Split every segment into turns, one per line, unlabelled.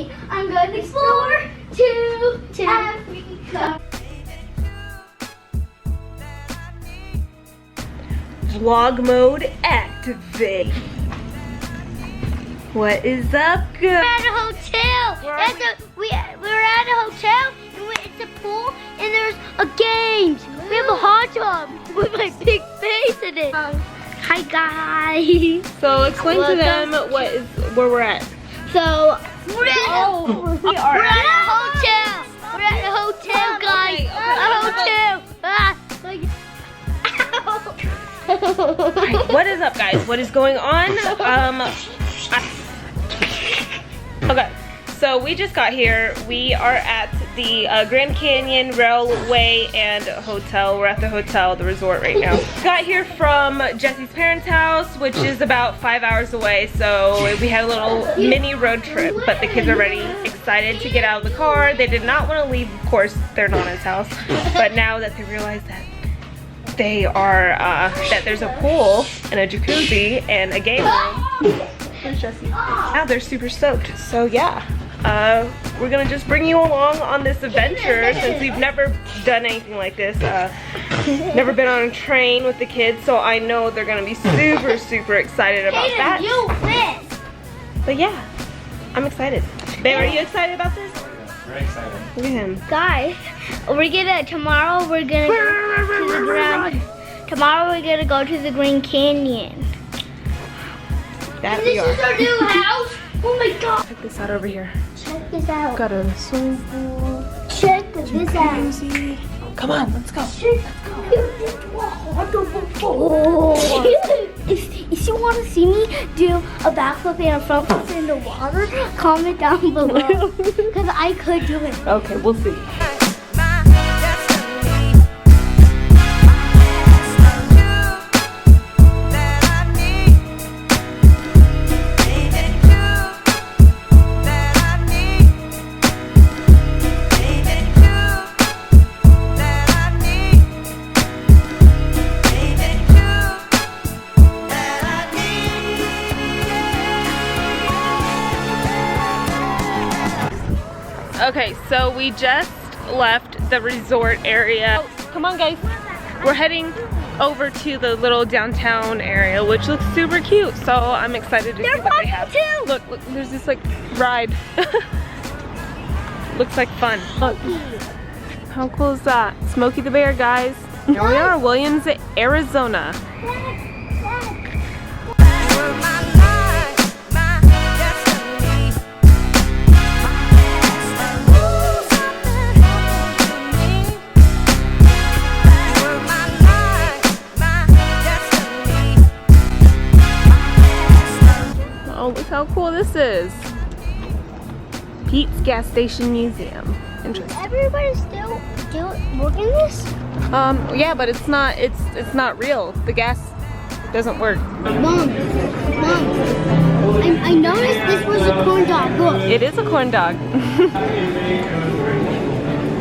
me. I'm gonna explore to Africa.
Vlog mode activate. What is up, guys?
We're at a hotel. We're at a hotel, and it's a pool, and there's a game. We have a hot tub with my big face in it. Hi guys.
So explain to them where we're at.
So we're at a hotel. We're at a hotel, guys.
Okay.
A hotel.
Right, what is up, guys? What is going on? Okay, so we just got here. We are at the Grand Canyon Railway and Hotel. We're at the hotel, the resort right now. Got here from Jesse's parents' house, which is about 5 hours away. So we had a little mini road trip, but the kids are already excited to get out of the car. They did not want to leave, of course, their Nana's house. But now that they realize that they are, that there's a pool and a jacuzzi and a game room. Where's Jesse? Now they're super stoked. So yeah, we're gonna just bring you along on this adventure since we've never done anything like this. Never been on a train with the kids, so I know they're gonna be super, super excited about that. But yeah, I'm excited. Babe, are you excited about this?
Very excited.
Look at him.
Guys, tomorrow we're gonna go to the Grand Canyon.
That
This
we are.
is our new house. Oh my god.
Check this out over here.
Check this out.
Got a swimming pool.
Check this out.
Come on, let's go.
If you want to see me do a backflip and a front flip in the water, comment down below. Because I could do it.
Okay, we'll see. Okay, so we just left the resort area. Oh, come on guys. We're heading over to the little downtown area, which looks super cute. So I'm excited to see what they have. Look, there's this like ride. Looks like fun. Look. How cool is that? Smokey the Bear, guys. Here we are, Williams, Arizona. Oh, look how cool this is. Pete's Gas Station Museum. Interesting.
Everybody still working this?
Yeah, but it's not real. The gas doesn't work.
Mom, I noticed this was a corn dog. Look.
It is a corn dog.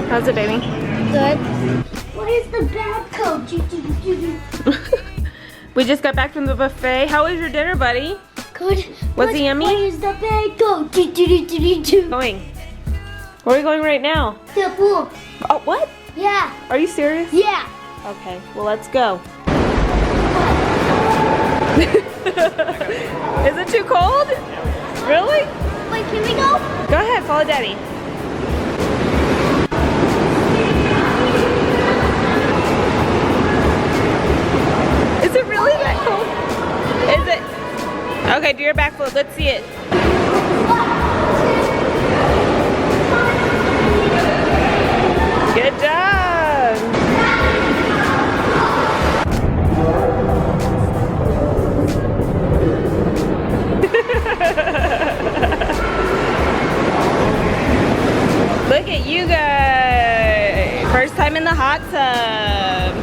How's it, baby?
Good. What is the bad coat?
We just got back from the buffet. How was your dinner, buddy?
Good.
Was it yummy?
What is the bad coat?
Going. Where are we going right now?
The pool.
Oh, what?
Yeah.
Are you serious?
Yeah.
Okay, well let's go. Is it too cold? Really?
Wait, can we go?
Go ahead, follow Daddy. Is it really that cold? Is it? Okay, do your backflip. Let's see it. Good job. Look at you guys. First time in the hot tub.